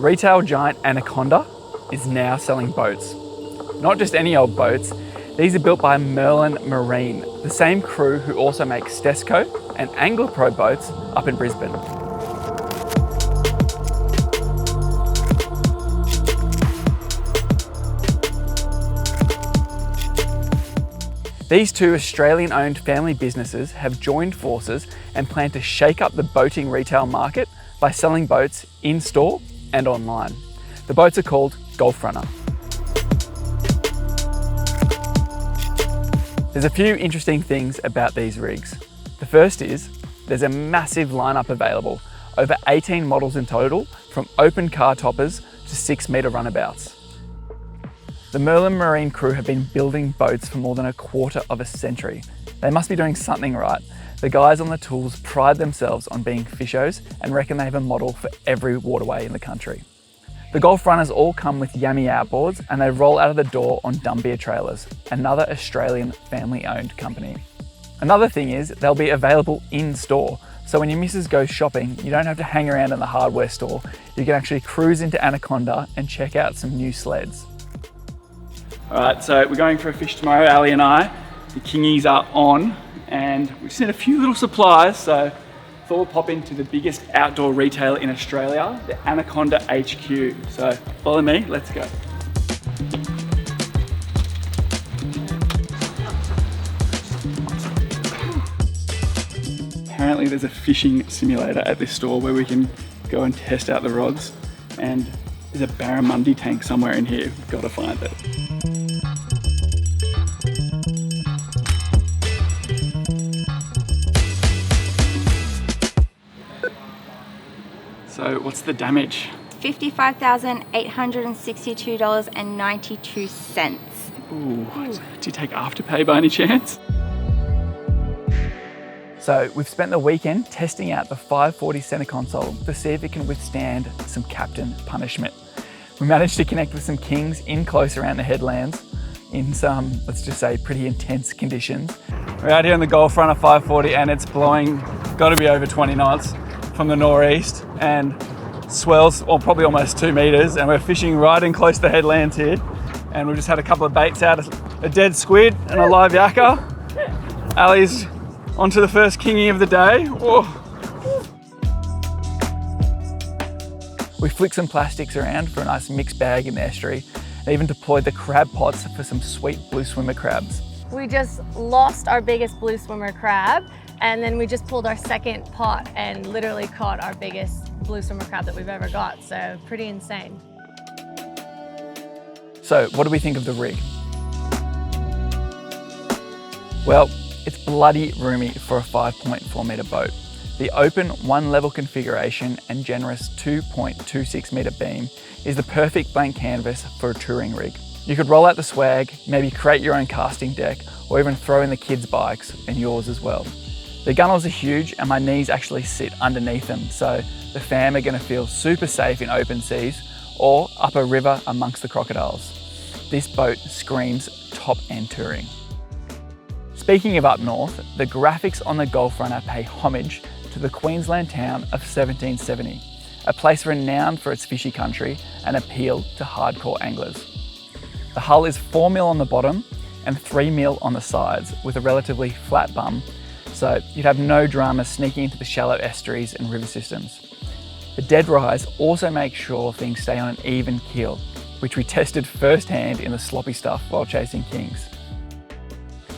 Retail giant Anaconda is now selling boats. Not just any old boats, these are built by Merlin Marine, the same crew who also make Stesco and Angler Pro boats up in Brisbane. These two Australian-owned family businesses have joined forces and plan to shake up the boating retail market by selling boats in-store and online. The boats are called Gulf Runner. There's a few interesting things about these rigs. The first is, there's a massive lineup available, over 18 models in total, from open car toppers to 6-metre runabouts. The Merlin Marine crew have been building boats for more than a quarter of a century. They must be doing something right. The guys on the tools pride themselves on being fishos and reckon they have a model for every waterway in the country. The Gulf Runners all come with Yummy outboards and they roll out of the door on Dumbia trailers, another Australian family-owned company. Another thing is they'll be available in-store, so when your missus goes shopping, you don't have to hang around in the hardware store. You can actually cruise into Anaconda and check out some new sleds. All right, so we're going for a fish tomorrow, Ali and I. The kingies are on and we just need a few little supplies, so thought we'll pop into the biggest outdoor retailer in Australia, the Anaconda HQ. So follow me, let's go. Apparently there's a fishing simulator at this store where we can go and test out the rods, and there's a barramundi tank somewhere in here. We've got to find it. So what's the damage? $55,862.92. Ooh, do you take Afterpay by any chance? So we've spent the weekend testing out the 540 center console to see if it can withstand some captain punishment. We managed to connect with some kings in close around the headlands in some, let's just say, pretty intense conditions. We're out here on the Gulf Runner 540 and it's blowing, got to be over 20 knots from the northeast, and swells, well, probably almost 2 meters, and we're fishing right in close to the headlands here. And we've just had a couple of baits out, a dead squid and a live yakka. Ali's onto the first kingy of the day. Whoa. We flicked some plastics around for a nice mixed bag in the estuary, and even deployed the crab pots for some sweet blue swimmer crabs. We just lost our biggest blue swimmer crab, and then we just pulled our second pot and literally caught our biggest blue swimmer crab that we've ever got, so pretty insane. So what do we think of the rig? Well, it's bloody roomy for a 5.4 metre boat. The open one-level configuration and generous 2.26 metre beam is the perfect blank canvas for a touring rig. You could roll out the swag, maybe create your own casting deck, or even throw in the kids' bikes and yours as well. The gunnels are huge and my knees actually sit underneath them, so the fam are going to feel super safe in open seas or up a river amongst the crocodiles. This boat screams top-end touring. Speaking of up north, the graphics on the Gulf Runner pay homage to the Queensland town of 1770, a place renowned for its fishy country and appeal to hardcore anglers. The hull is 4mm on the bottom and 3mm on the sides with a relatively flat bum, so you'd have no drama sneaking into the shallow estuaries and river systems. The dead rise also makes sure things stay on an even keel, which we tested firsthand in the sloppy stuff while chasing kings.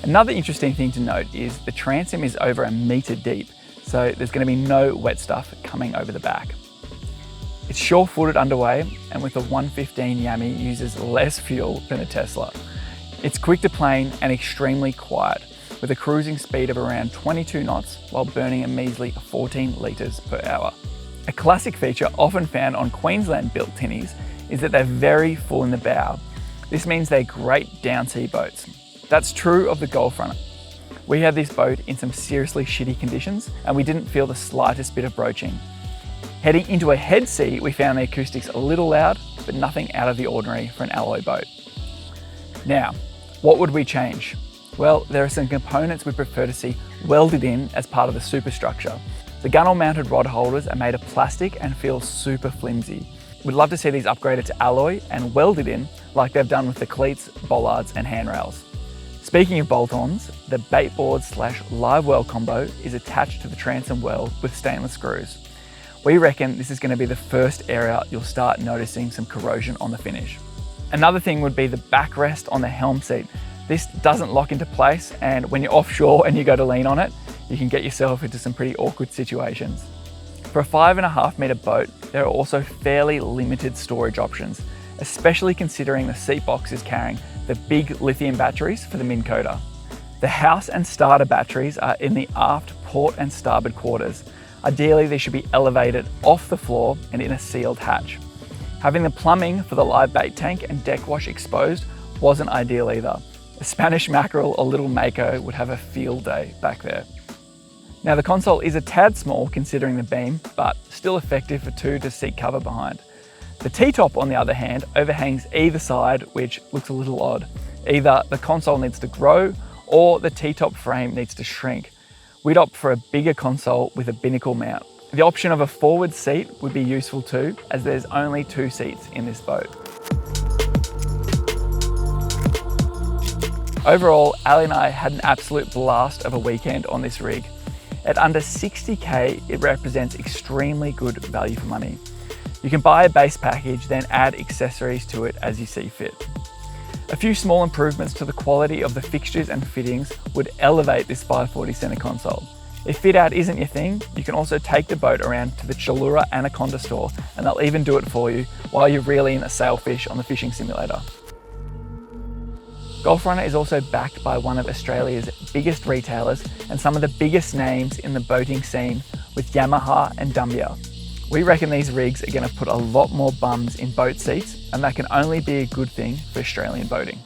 Another interesting thing to note is the transom is over 1 metre deep, so there's going to be no wet stuff coming over the back. It's sure-footed underway, and with a 115 Yummy uses less fuel than a Tesla. It's quick to plane and extremely quiet, with a cruising speed of around 22 knots while burning a measly 14 litres per hour. A classic feature often found on Queensland-built tinnies is that they're very full in the bow. This means they're great downsea boats. That's true of the Gulf Runner. We had this boat in some seriously shitty conditions and we didn't feel the slightest bit of broaching. Heading into a head sea, we found the acoustics a little loud, but nothing out of the ordinary for an alloy boat. Now, what would we change? Well, there are some components we prefer to see welded in as part of the superstructure. The gunnel mounted rod holders are made of plastic and feel super flimsy. We'd love to see these upgraded to alloy and welded in like they've done with the cleats, bollards and handrails. Speaking of bolt-ons, the baitboard / live well combo is attached to the transom well with stainless screws. We reckon this is going to be the first area you'll start noticing some corrosion on the finish. Another thing would be the backrest on the helm seat. This doesn't lock into place, and when you're offshore and you go to lean on it, you can get yourself into some pretty awkward situations. For a 5.5 metre boat, there are also fairly limited storage options, especially considering the seat box is carrying the big lithium batteries for the Minn Kota. The house and starter batteries are in the aft port and starboard quarters. Ideally, they should be elevated off the floor and in a sealed hatch. Having the plumbing for the live bait tank and deck wash exposed wasn't ideal either. A Spanish mackerel or little mako would have a field day back there. Now the console is a tad small considering the beam, but still effective for two to seat cover behind. The T-top, on the other hand, overhangs either side, which looks a little odd. Either the console needs to grow or the T-top frame needs to shrink. We'd opt for a bigger console with a binnacle mount. The option of a forward seat would be useful too, as there's only 2 seats in this boat. Overall, Ali and I had an absolute blast of a weekend on this rig. At under 60k, it represents extremely good value for money. You can buy a base package, then add accessories to it as you see fit. A few small improvements to the quality of the fixtures and fittings would elevate this 540 center console. If fit out isn't your thing, you can also take the boat around to the Chalura Anaconda store, and they'll even do it for you while you're reeling a sailfish on the fishing simulator. Golf Runner is also backed by one of Australia's biggest retailers and some of the biggest names in the boating scene with Yamaha and Dumbia. We reckon these rigs are going to put a lot more bums in boat seats, and that can only be a good thing for Australian boating.